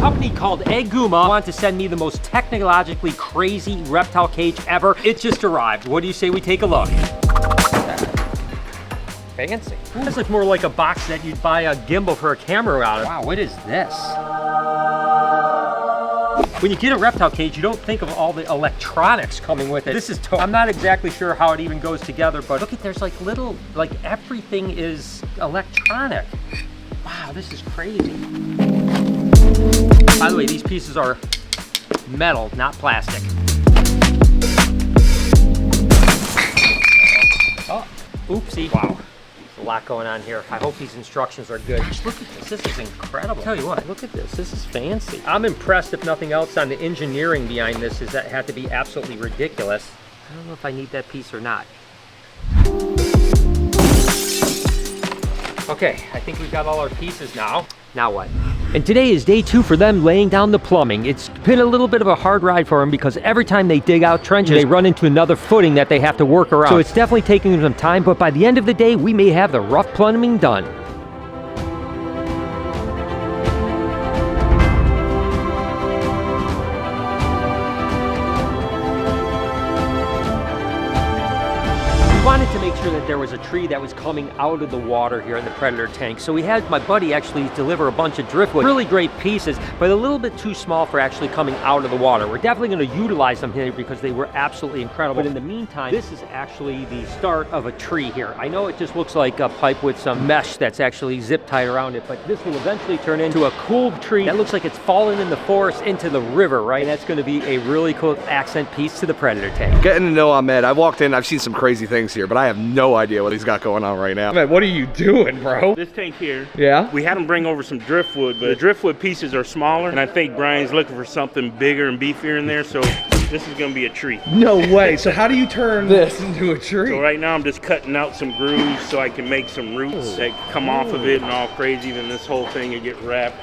company called Aguma wanted to send me the most technologically crazy reptile cage ever. It just arrived. What do you say we take a look? Fancy. This looks more like a box that you'd buy a gimbal for a camera out of. Wow, what is this? When you get a reptile cage, you don't think of all the electronics coming with it. This is I'm not exactly sure how it even goes together, but look at, there's like little, like everything is electronic. Wow, this is crazy. By the way, these pieces are metal, not plastic. Oh, oopsie. Wow. A lot going on here. I hope these instructions are good. Just look at this. This is incredible. I'll tell you what, look at this. This is fancy. I'm impressed, if nothing else, on the engineering behind this. Is that had to be absolutely ridiculous. I don't know if I need that piece or not. Okay, I think we've got all our pieces now. Now what? And today is day 2 for them laying down the plumbing. It's been a little bit of a hard ride for them because every time they dig out trenches, they run into another footing that they have to work around. So it's definitely taking them some time, but by the end of the day, we may have the rough plumbing done. Wanted to make sure that there was a tree that was coming out of the water here in the Predator tank. So we had my buddy actually deliver a bunch of driftwood. Really great pieces, but a little bit too small for actually coming out of the water. We're definitely going to utilize them here because they were absolutely incredible. But in the meantime, this is actually the start of a tree here. I know it just looks like a pipe with some mesh that's actually zip tied around it, but this will eventually turn into a cool tree that looks like it's fallen in the forest into the river, right? And that's going to be a really cool accent piece to the Predator tank. Getting to know Ahmed. I've walked in, I've seen some crazy things here, but I have no idea what he's got going on right now. Man, what are you doing, bro? This tank here, yeah, we had him bring over some driftwood, but the driftwood pieces are smaller, and I think Brian's looking for something bigger and beefier in there, so this is gonna be a tree. No way. So how do you turn this into a tree? So right now I'm just cutting out some grooves so I can make some roots that come off of it and all crazy, then this whole thing will get wrapped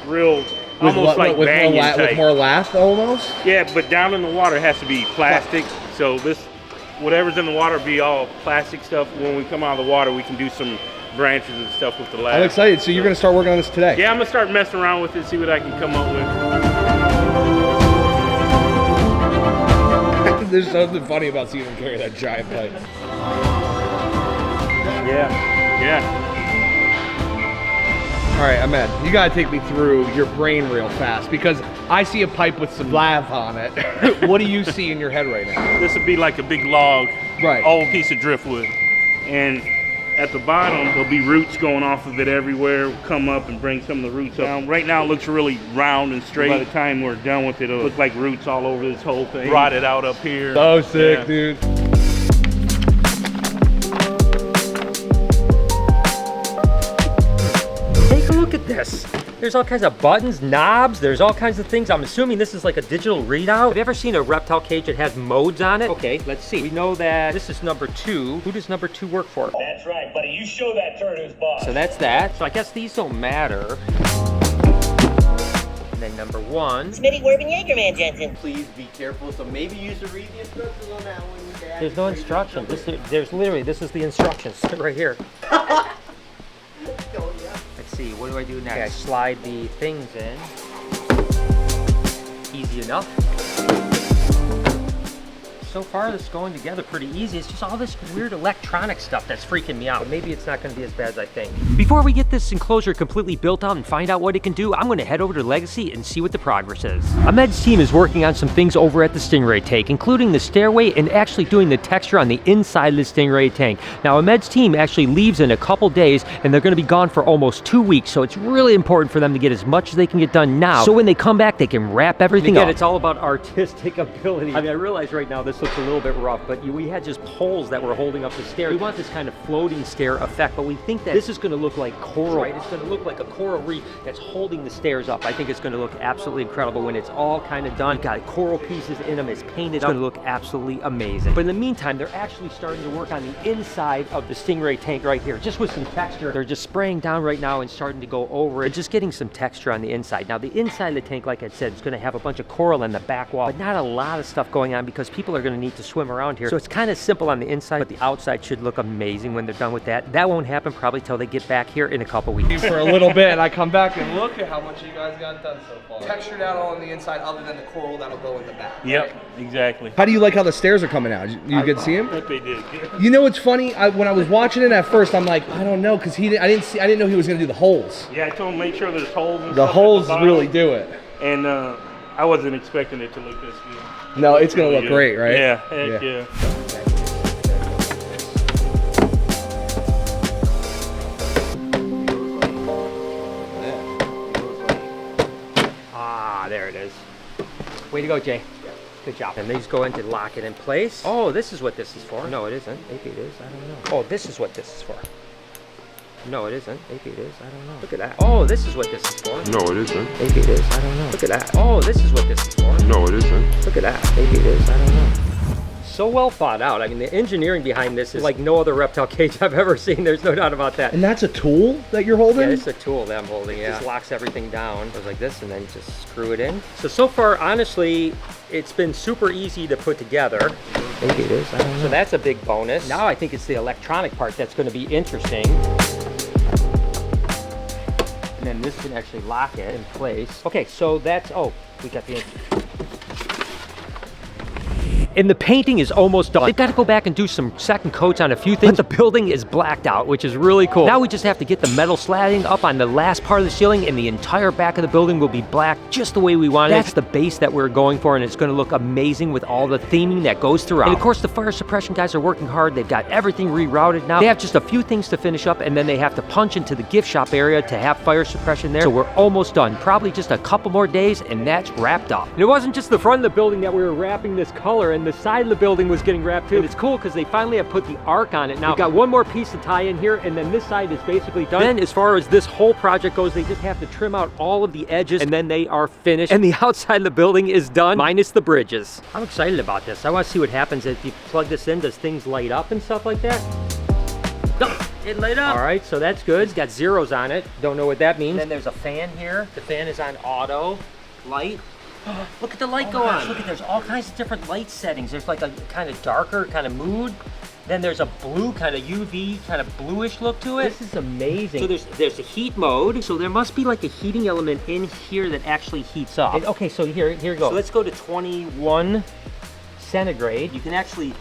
real, almost like banyan type. With more lath almost? Yeah, but down in the water it has to be plastic, so this, whatever's in the water be all plastic stuff. When we come out of the water, we can do some branches and stuff with the lab. I'm excited. So you're going to start working on this today? Yeah, I'm going to start messing around with it, see what I can come up with. There's something funny about seeing him carry that giant pipe. Yeah. All right, Ahmed, you got to take me through your brain real fast because I see a pipe with some lath on it. What do you see in your head right now? This would be like a big log, right? Old piece of driftwood. And at the bottom, there'll be roots going off of it everywhere. We'll come up and bring some of the roots up. Right now, it looks really round and straight. By the time we're done with it, it'll look like roots all over this whole thing. Rotted out up here. So sick, dude. Look at this. There's all kinds of buttons, knobs, there's all kinds of things. I'm assuming this is like a digital readout. Have you ever seen a reptile cage that has modes on it? Okay, let's see. We know that this is number 2. Who does number 2 work for? That's right, buddy. You show that turn who's boss. So that's that. So I guess these don't matter. And then number 1. Smitty Werben Jaegerman Jensen. Please be careful, so maybe you should read the instructions on that one, Dad. There's no instructions. There's literally, this is the instructions right here. Let's see, what do I do next? Okay, I slide the things in. Easy enough. So far, this is going together pretty easy. It's just all this weird electronic stuff that's freaking me out. But maybe it's not going to be as bad as I think. Before we get this enclosure completely built out and find out what it can do, I'm going to head over to Legacy and see what the progress is. Ahmed's team is working on some things over at the Stingray tank, including the stairway and actually doing the texture on the inside of the Stingray tank. Now, Ahmed's team actually leaves in a couple days, and they're going to be gone for almost 2 weeks, so it's really important for them to get as much as they can get done now, so when they come back, they can wrap everything up. It's all about artistic ability. I mean, I realize right now this looks a little bit rough, but we had just poles that were holding up the stair. We want this kind of floating stair effect, but we think that this is going to look like coral, right? It's going to look like a coral reef that's holding the stairs up. I think it's going to look absolutely incredible when it's all kind of done. Got coral pieces in them, it's painted. It's going to look absolutely amazing. But in the meantime, they're actually starting to work on the inside of the Stingray tank right here, just with some texture. They're just spraying down right now and starting to go over it, just getting some texture on the inside. Now, the inside of the tank, like I said, is going to have a bunch of coral in the back wall, but not a lot of stuff going on because people are going gonna need to swim around here. So it's kind of simple on the inside, but the outside should look amazing when they're done with that. That won't happen probably till they get back here in a couple weeks. For a little bit, and I come back and look at how much you guys got done so far. Textured out all on the inside, other than the coral that'll go in the back. Yep, exactly. How do you like how the stairs are coming out? You could see them? What they did. You know what's funny? When I was watching it at first, I'm like, I don't know, because I didn't know he was gonna do the holes. Yeah, I told him make sure there's holes. And The stuff at holes bottom, really do it. And I wasn't expecting it to look this good. No, it's gonna look Yeah. great, right? Yeah, heck yeah. Ah, there it is. Way to go, Jay. Good job. And they just go in to lock it in place. Oh, this is what this is for. No, it isn't. Maybe it is. I don't know. Oh, this is what this is for. No, it isn't. Maybe it is. I don't know. Look at that. Oh, this is what this is for. No, it isn't. Maybe it is. I don't know. Look at that. Oh, this is what this is for. No, it isn't. Look at that. Maybe it is. I don't know. So well thought out. I mean, the engineering behind this is like no other reptile cage I've ever seen. There's no doubt about that. And that's a tool that you're holding? Yeah, it's a tool that I'm holding. Yeah, it just locks everything down. It goes like this, and then you just screw it in. So far, honestly, it's been super easy to put together. Maybe it is. I don't know. So that's a big bonus. Now I think it's the electronic part that's going to be interesting. And then this can actually lock it in place. Okay, so that's, oh, we got the and the painting is almost done. They've got to go back and do some second coats on a few things. But the building is blacked out, which is really cool. Now we just have to get the metal sladding up on the last part of the ceiling, and the entire back of the building will be black just the way we want it. That's the base that we're going for, and it's going to look amazing with all the theming that goes throughout. And of course, the fire suppression guys are working hard. They've got everything rerouted now. They have just a few things to finish up, and then they have to punch into the gift shop area to have fire suppression there. So we're almost done. Probably just a couple more days, and that's wrapped up. And it wasn't just the front of the building that we were wrapping this color, and the side of the building was getting wrapped too. And it's cool because they finally have put the arc on it. Now we've got one more piece to tie in here, and then this side is basically done. Then as far as this whole project goes, they just have to trim out all of the edges, and then they are finished. And the outside of the building is done, minus the bridges. I'm excited about this. I want to see what happens if you plug this in. Does things light up and stuff like that? No, it lit up. All right, so that's good. It's got zeros on it. Don't know what that means. Then there's a fan here. The fan is on auto light. Look at the light go on. Look at, there's all kinds of different light settings. There's like a kind of darker kind of mood. Then there's a blue kind of UV kind of bluish look to it. This is amazing. So there's a heat mode. So there must be like a heating element in here that actually heats up. And, okay, so here we go. So let's go to 21 centigrade. You can actually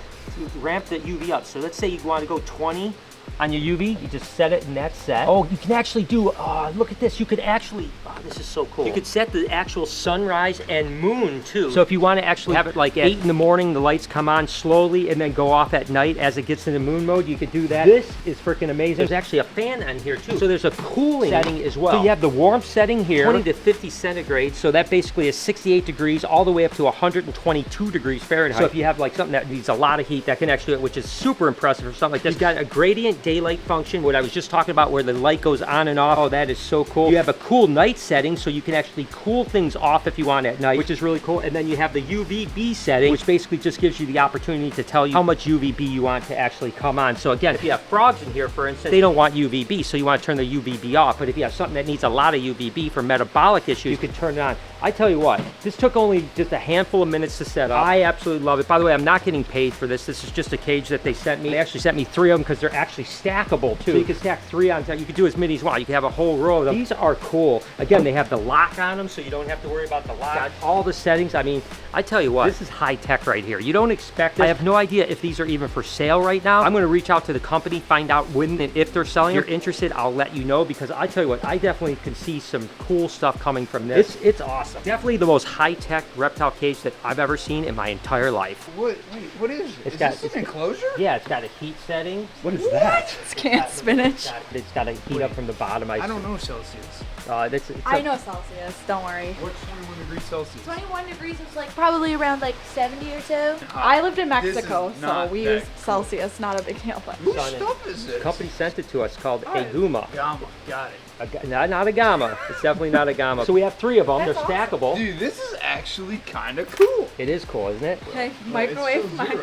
ramp the UV up. So let's say you want to go 20 on your UV, you just set it and that's set. Oh, you can actually do, look at this. You could actually, this is so cool. You could set the actual sunrise and moon too. So if you want to actually have it like at 8 in the morning, the lights come on slowly and then go off at night as it gets into moon mode, you could do that. This is freaking amazing. There's actually a fan on here too. So there's a cooling setting as well. So you have the warmth setting here, 20 to 50 centigrade. So that basically is 68 degrees all the way up to 122 degrees Fahrenheit. So if you have like something that needs a lot of heat, that can actually, which is super impressive for something like this. You've got a gradient daylight function, what I was just talking about, where the light goes on and off. Oh, that is so cool. You have a cool night setting, so you can actually cool things off if you want at night, which is really cool. And then you have the UVB setting, which basically just gives you the opportunity to tell you how much UVB you want to actually come on. So again, if you have frogs in here, for instance, they don't want UVB, so you want to turn the UVB off. But if you have something that needs a lot of UVB for metabolic issues, you can turn it on. I tell you what, this took only just a handful of minutes to set up. I absolutely love it. By the way, I'm not getting paid for this. This is just a cage that they sent me. They actually sent me 3 of them because they're actually stackable too. So you can stack 3 on top. You can do as many as you want. You can have a whole row of them. These are cool. Again, they have the lock on them, so you don't have to worry about the lock. Got all the settings. I mean, I tell you what, this is high tech right here. You don't expect this. I have no idea if these are even for sale right now. I'm going to reach out to the company, find out when and if they're selling. If you're interested, I'll let you know, because I tell you what, I definitely can see some cool stuff coming from this. It's awesome. Definitely the most high-tech reptile cage that I've ever seen in my entire life. Wait, what is it? Is this an enclosure? Yeah, it's got a heat setting. What is that? It's canned spinach. It's got a heat up from the bottom. I don't know Celsius. I know Celsius, don't worry. What's 21 degrees Celsius? 21 degrees is like probably around like 70 or so. I lived in Mexico, so we use Celsius, not a big deal. But Whose stuff is this? The company sent it to us, called Aguma. Gamma, got it. Not a Gamma. It's definitely not a Gamma. So we have 3 of them. That's They're stackable. Dude, this is actually kind of cool. It is cool, isn't it? okay, microwave my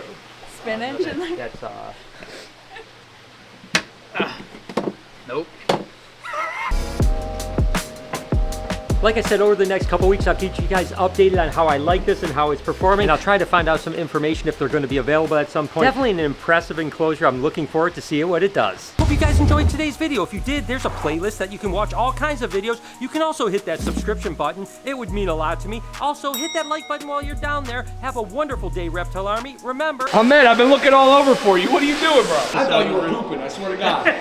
spinach and like. That's Nope. Like I said, over the next couple weeks, I'll keep you guys updated on how I like this and how it's performing. And I'll try to find out some information if they're going to be available at some point. Definitely an impressive enclosure. I'm looking forward to seeing what it does. Hope you guys enjoyed today's video. If you did, there's a playlist that you can watch all kinds of videos. You can also hit that subscription button. It would mean a lot to me. Also, hit that like button while you're down there. Have a wonderful day, Reptile Army. Remember, Ahmed, I've been looking all over for you. What are you doing, bro? I thought you were pooping, I swear to God.